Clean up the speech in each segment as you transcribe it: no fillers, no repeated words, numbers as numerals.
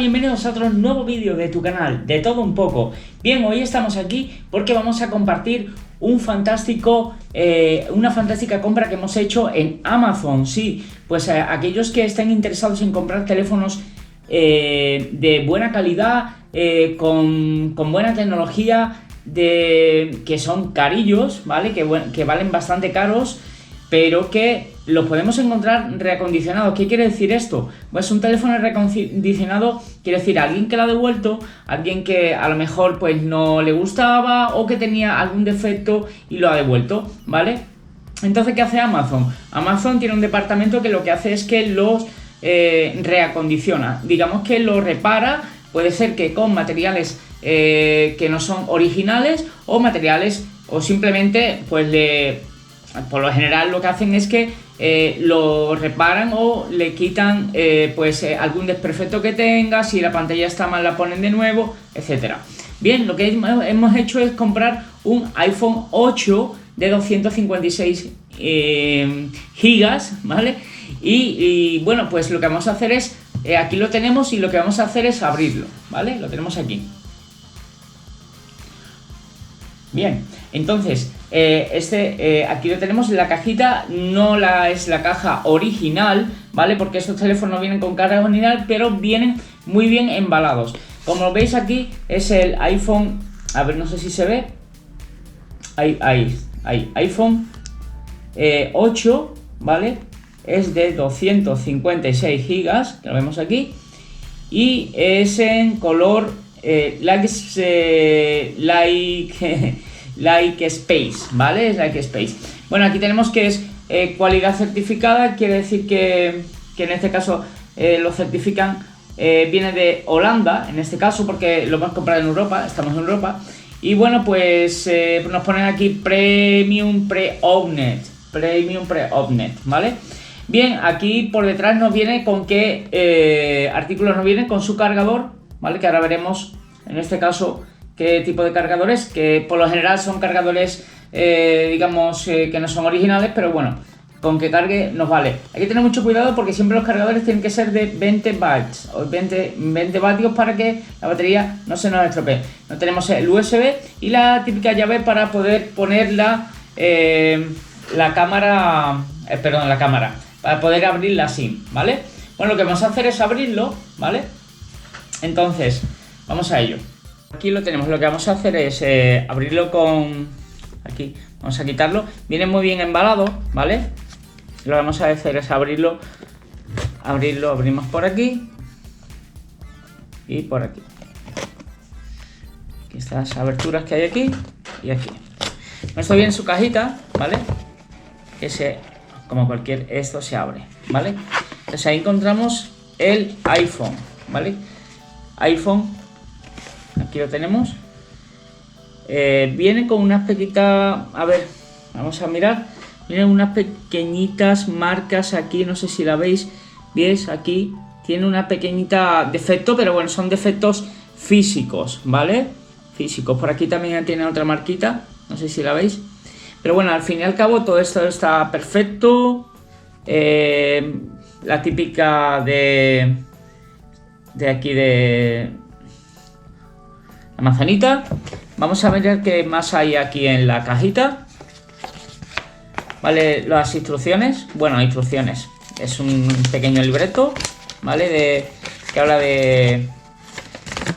bienvenidos a otro nuevo vídeo de tu canal, de todo un poco. Bien, hoy estamos aquí porque vamos a compartir una fantástica compra que hemos hecho en Amazon. Sí, pues aquellos que estén interesados en comprar teléfonos de buena calidad, con buena tecnología, que son carillos, ¿vale? Que valen bastante caros, pero que los podemos encontrar reacondicionados. ¿Qué quiere decir esto? Pues un teléfono reacondicionado quiere decir alguien que lo ha devuelto, alguien que a lo mejor pues no le gustaba o que tenía algún defecto y lo ha devuelto, ¿vale? Entonces, ¿qué hace Amazon? Amazon tiene un departamento que lo que hace es que los reacondiciona, digamos que lo repara. Puede ser que con materiales que no son originales o materiales, o simplemente pues por lo general lo que hacen es que lo reparan o le quitan algún desperfecto que tenga. Si la pantalla está mal, la ponen de nuevo, etcétera. Bien, lo que hemos hecho es comprar un iPhone 8 de 256 gigas, ¿vale? Y bueno, pues lo que vamos a hacer es, aquí lo tenemos, y lo que vamos a hacer es abrirlo, ¿vale? Lo tenemos aquí. Bien, entonces, aquí lo tenemos en la cajita. No es la caja original, ¿vale? Porque estos teléfonos vienen con caja original, pero vienen muy bien embalados. Como lo veis aquí, es el iPhone, a ver, no sé si se ve. Ahí, iPhone 8, ¿vale? Es de 256 gigas, que lo vemos aquí. Y es en color like space, ¿vale? Es like space. Bueno, aquí tenemos que es cualidad certificada. Quiere decir que en este caso lo certifican, viene de Holanda, en este caso, porque lo hemos comprado en Europa, estamos en Europa. Y bueno, pues nos ponen aquí Premium Pre-Owned, ¿vale? Bien, aquí por detrás nos viene con qué artículos nos vienen, con su cargador, ¿vale? Que ahora veremos en este caso qué tipo de cargadores, que por lo general son cargadores, digamos, que no son originales, pero bueno, con que cargue nos vale. Hay que tener mucho cuidado porque siempre los cargadores tienen que ser de 20 watts o 20 vatios para que la batería no se nos estropee. No tenemos el USB y la típica llave para poder poner la cámara, para poder abrirla así, ¿vale? Bueno, lo que vamos a hacer es abrirlo, ¿vale? Entonces, vamos a ello. Aquí lo tenemos. Lo que vamos a hacer es abrirlo con... Aquí, vamos a quitarlo. Viene muy bien embalado, ¿vale? Lo que vamos a hacer es abrirlo. Abrimos por aquí y por aquí. Aquí están las aberturas que hay aquí y aquí. Esto viene en su cajita, ¿vale? Como cualquier, esto se abre, ¿vale? Entonces ahí encontramos el iPhone, ¿vale? iPhone, aquí lo tenemos. Viene con unas pequeñitas, a ver, vamos a mirar. Vienen unas pequeñitas marcas aquí, no sé si la veis. ¿Veis? Aquí tiene una pequeñita defecto, pero bueno, son defectos físicos, ¿vale? Físicos. Por aquí también tiene otra marquita, no sé si la veis. Pero bueno, al fin y al cabo todo esto está perfecto. La típica de aquí de la manzanita. Vamos a ver qué más hay aquí en la cajita. Vale, las instrucciones. Bueno, instrucciones. Es un pequeño libreto, ¿vale? Que habla de...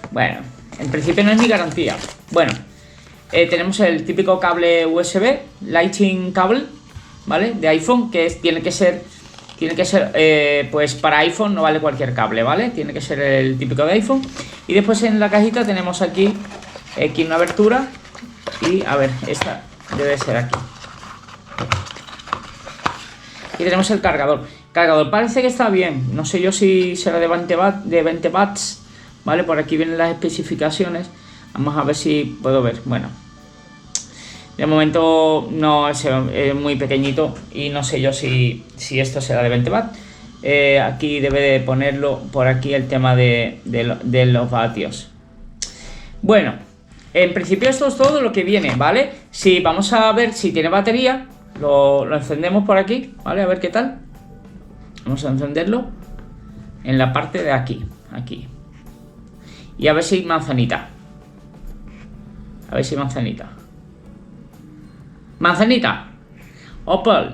Bueno, en principio no es ni garantía. Bueno, tenemos el típico cable USB, Lightning Cable, ¿vale? De iPhone, que tiene que ser pues para iPhone, no vale cualquier cable, ¿vale? Tiene que ser el típico de iPhone. Y después en la cajita tenemos aquí una abertura. Y a ver, esta debe ser aquí. Y tenemos el cargador. Parece que está bien. No sé yo si será de 20 watts, ¿vale? Por aquí vienen las especificaciones. Vamos a ver si puedo ver. Bueno, de momento no es muy pequeñito y no sé yo si esto será de 20 watts. Aquí debe de ponerlo por aquí el tema de los vatios. Bueno, en principio esto es todo lo que viene, ¿vale? Si vamos a ver si tiene batería, lo encendemos por aquí, ¿vale? A ver qué tal. Vamos a encenderlo en la parte de aquí. y a ver si manzanita. A ver si manzanita. Manzanita. Opel.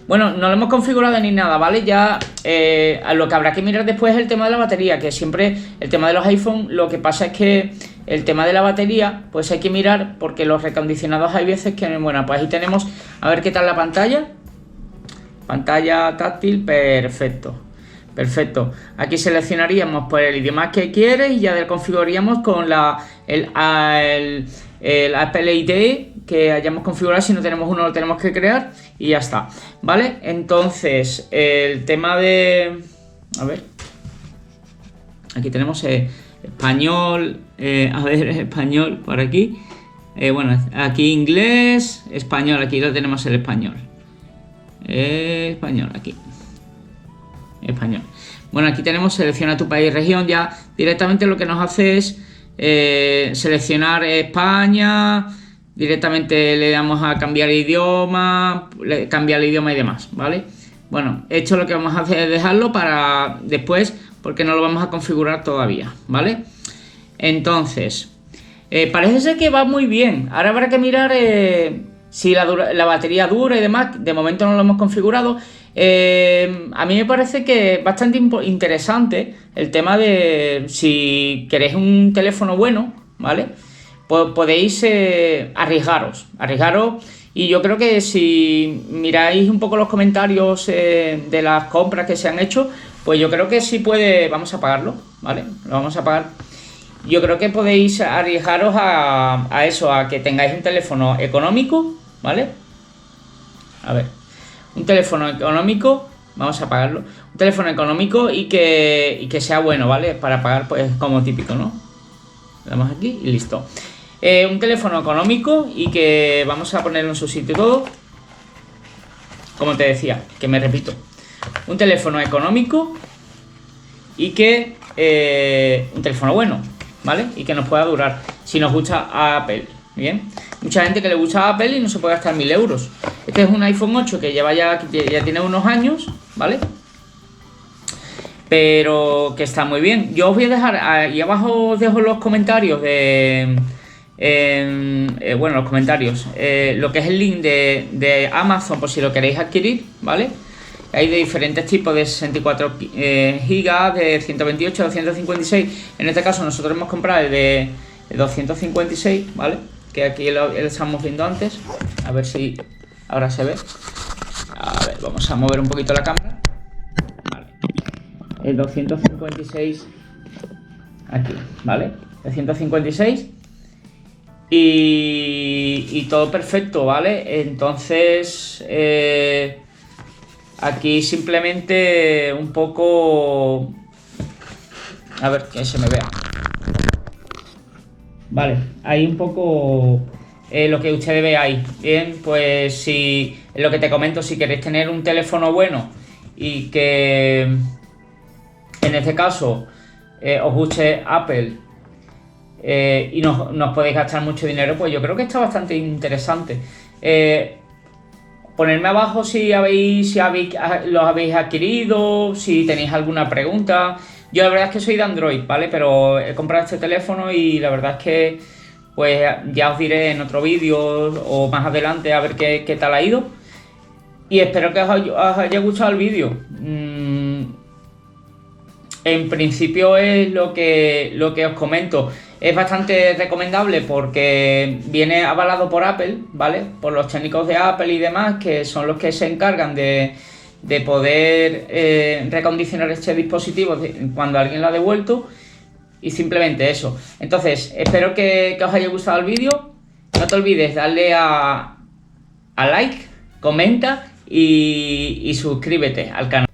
Bueno, no lo hemos configurado ni nada, ¿vale? Ya a lo que habrá que mirar después es el tema de la batería, que siempre el tema de los iPhone, lo que pasa es que el tema de la batería, pues hay que mirar, porque los recondicionados hay veces que, bueno, pues ahí tenemos, a ver qué tal la pantalla. Pantalla táctil, perfecto. Perfecto. Aquí seleccionaríamos pues el idioma que quieres y ya configuraríamos con el Apple ID que hayamos configurado. Si no tenemos uno, lo tenemos que crear y ya está, ¿vale? Entonces, el tema de... A ver. Aquí tenemos español. A ver, español por aquí. Bueno, aquí inglés, español. Aquí lo tenemos el español. Español, aquí. Español. Bueno, aquí tenemos selecciona tu país y región. Ya directamente lo que nos hace es seleccionar España. Directamente le damos a cambiar idioma, cambiar el idioma y demás, ¿vale? Bueno, esto lo que vamos a hacer es dejarlo para después, porque no lo vamos a configurar todavía, ¿vale? Entonces, parece ser que va muy bien. Ahora habrá que mirar si la batería dura y demás. De momento no lo hemos configurado. A mí me parece que es bastante interesante el tema de si queréis un teléfono bueno, ¿vale? Pues podéis arriesgaros, y yo creo que si miráis un poco los comentarios de las compras que se han hecho, pues yo creo que sí puede, vamos a pagarlo, ¿vale? Lo vamos a pagar. Yo creo que podéis arriesgaros a eso, a que tengáis un teléfono económico, ¿vale? A ver, un teléfono económico, vamos a pagarlo, un teléfono económico y que sea bueno, ¿vale? Para pagar pues como típico, ¿no? Le damos aquí y listo. Un teléfono económico y que vamos a ponerlo en su sitio todo. Como te decía, que me repito, un teléfono económico y que un teléfono bueno, ¿vale? Y que nos pueda durar, si nos gusta Apple. Bien, mucha gente que le gusta Apple y no se puede gastar 1000 euros. Este es un iPhone 8 que ya tiene unos años, ¿vale? Pero que está muy bien. Yo os voy a dejar ahí abajo, os dejo los comentarios bueno, los comentarios, lo que es el link de Amazon por si lo queréis adquirir, ¿vale? Hay de diferentes tipos, de 64 gigas, de 128, 256. En este caso nosotros hemos comprado el de 256, ¿vale? Que aquí lo estamos viendo antes. A ver si ahora se ve. A ver, vamos a mover un poquito la cámara. Vale. El 256 aquí, ¿vale? El 156 y todo perfecto, ¿vale? Entonces aquí simplemente un poco, a ver que se me vea, vale, ahí un poco lo que ustedes veáis. Bien, pues si lo que te comento, si queréis tener un teléfono bueno y que en este caso os guste Apple y no podéis gastar mucho dinero, pues yo creo que está bastante interesante. Ponerme abajo si los habéis adquirido, si tenéis alguna pregunta. Yo la verdad es que soy de Android, ¿vale? Pero he comprado este teléfono y la verdad es que pues ya os diré en otro vídeo o más adelante a ver qué tal ha ido. Y espero que os haya gustado el vídeo. En principio es lo que os comento. Es bastante recomendable porque viene avalado por Apple, ¿vale? Por los técnicos de Apple y demás, que son los que se encargan de poder recondicionar este dispositivo cuando alguien lo ha devuelto. Y simplemente eso. Entonces, espero que os haya gustado el vídeo. No te olvides darle a like, comenta y suscríbete al canal.